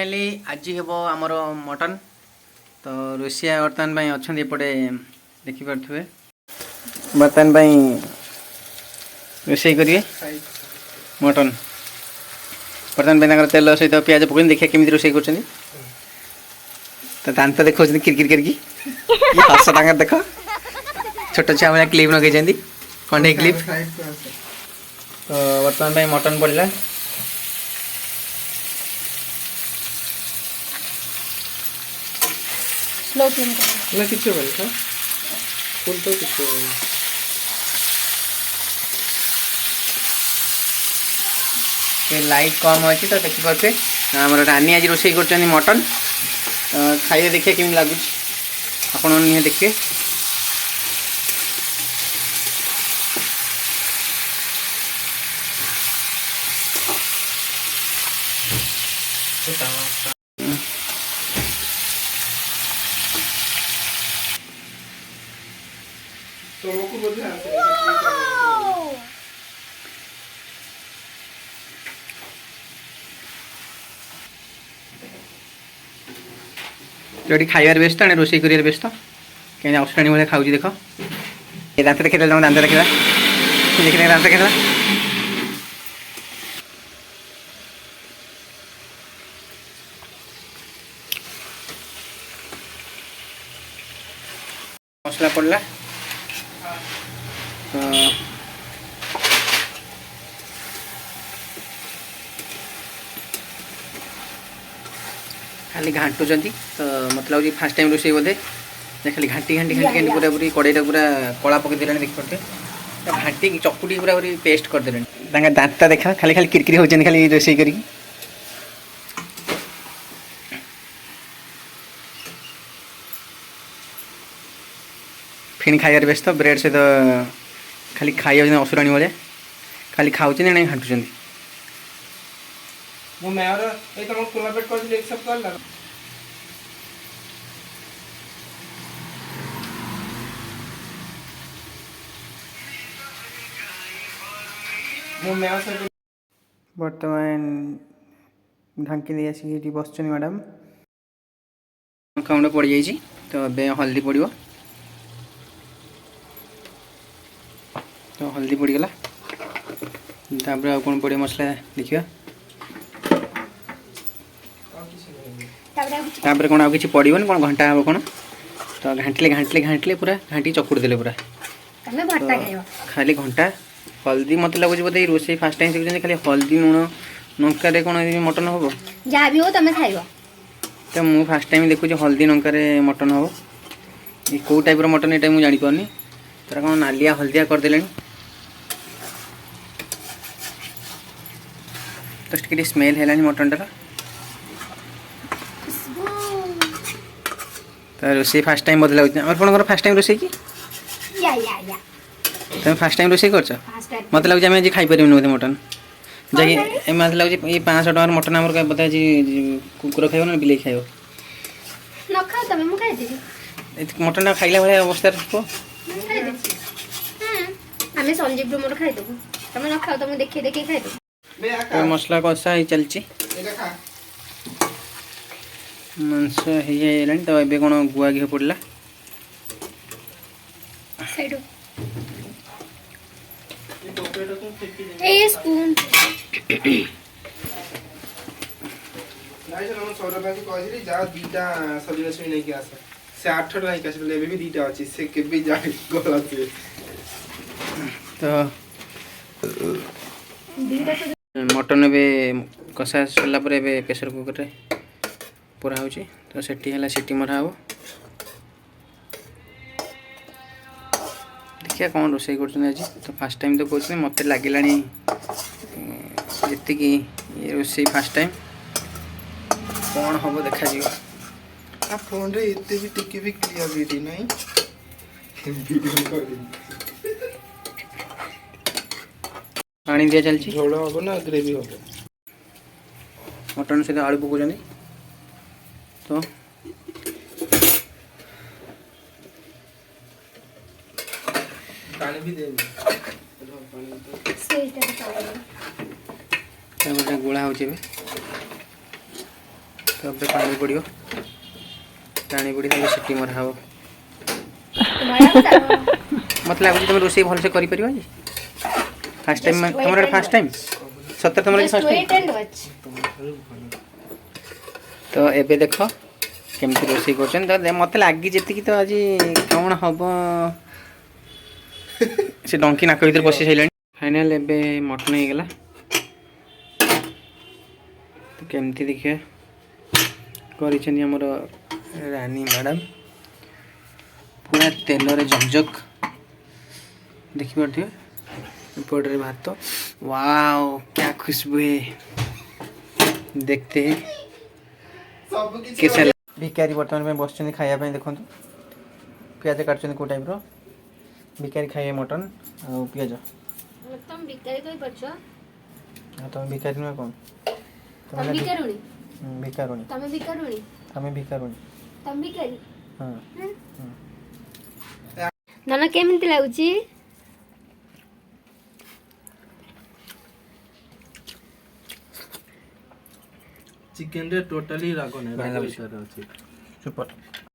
finally आज हम आमर मटन तो रोसिया बर्तमान अच्छा एपटे देखिपे बर्तमान रोषे करेंगे मटन बर्तमान तेल सहित प्याज पकड़ देखिए केमी रोषे कर तो दांत देखा किरकिर करके हस टाँग देख छोट छुआ भाई क्लिप लगे कंडे क्लिप तो बर्तमान मटन पड़ा स्लो फ्लेम कर ना किसी बोल फुल तो किसी लाइट कम अच्छी तो देखिपे आम रानी आज रोषे कर मटन खाइए देखिए केमी लगुच आपण निहे देखिए जो खाइबार व्यस्त ना रोषे कर व्यस्त कहीं अष्टाणी भाई खाऊ देख ये दांत देखा दांत देखा देखिए दांत देखा मसला पड़ला तो खाली घाटुंट तो मत लगे फास्ट टाइम रोषे बोधे खाली घाटी घाटी घाटी घाटी पूरा पूरी कड़ईटा पूरा कला पकई दे देख पारे घाटी चकुटी पूरा पूरी पेस्ट करदे दांत देखा खाली खाली किरकिरी होती खाली रोषे कर फिर खाइबार व्यस्त ब्रेड सहित खाली खाई असुराणी भाया खाली खाऊँ ना घाटुंट मो मेयर ए तुम कोलाबरेट कर दिले एक्सेप्ट कर ला मो मेयर से बर्तमान ढांकी दे आसिक बस मैडम काउंट पड़ जाइए तो ए हल्दी पड़ो तो हल्दी पड़गला तापर आ कौन पड़े मसला देखिए तापर कौन आउ कि पड़ोन कौन घंटा हम कौन तो घाटिले घाटिले घाटिले पूरा घाटी चकुड़ देले पूरा खाली घंटा हल्दी मत लगुच बोधे रोषे फास्ट टाइम शिखुं खाली हल्दी लुण लंकार कौन मटन हम जहाँ भी हो तुम खाइब तो मुझे फास्ट टाइम देखुच हल्दी लंकार मटन हम ये कौ टाइप मटन ये मुझे जापानी तर कौन नालिया हल्दिया करदे तो टे स्मेल है मटन टार तो रोषे फास्ट टाइम बोध लगे आपंकर फास्ट टाइम रोषे कि तुम फास्ट टाइम रोषे कर मत लगे आज खाईपर बोधे मटन जाकि मत लगे ये 500 टकर मटन आम बोधे आज कुकुर खाइब ना बिले खाइब मटन टा खाइला भाई अवस्था संजीव मोर खाईदेबू तुम न खाओ तुम देखिए देखिए खाईदेबू तो मसला कषा ही चलती मांस हो तो ये कौन गुआ घी पड़ा स्पून सौरभ को कहली जा दीटा सब्जी रश्मि नहीं आस से 8 टा नहीं आसले भी दीटा अच्छी से केबे जा गला से तो मटन ए कषा सरला प्रेसर कुकर पूरा हो तो सेठी है सीटी मरा हे देखिए कौन रोषे कर तो फास्ट टाइम तो कहते मत लगे जी ये रोषे फास्ट टाइम कौन हम देखा आ फोन रे इतने भी टिके भी क्लियरिटी नहीं वीडियो कर पानी दिया चलती झोल हम ना ग्रेवी हम मटन सहित आलू पकाउछन् तो पानी भी दे गोला हो तो अब पानी पड़ो पानी पड़ी तब सीटी मरा हम मत लगुच तुम रोसे भल से कर फास्ट टाइम तुम फास्ट टाइम सतर तुम फास्ट टाइम तो एबे देख केमती रोसे कर मत लगी जी तो आज कौन हम से डंकी नाक भर पशि सारे फाइनाल एबे मटन हो गला तो केमती देखिए कर रानी मैडम पूरा तेल रे झकझक देखी पारे पड़े भात वाओ क्या खुशबू है देखते हैं कैसा भिकारी बर्तमान में बस खाया देखो पियाज काटुँच कौ टाइप भिकारी खाए मटन आ पियाज तुम भिकारी कहि परछो तुम भिकारी नुह कौन तुम भिकारुणी भिकारुणी तुम भिकारुणी तुम भिकारुणी तुम भिकारी हाँ नाना केमिति लाଗୁଛି चिकन रे टोटली राग नै राग भाई विचार अछि सुपर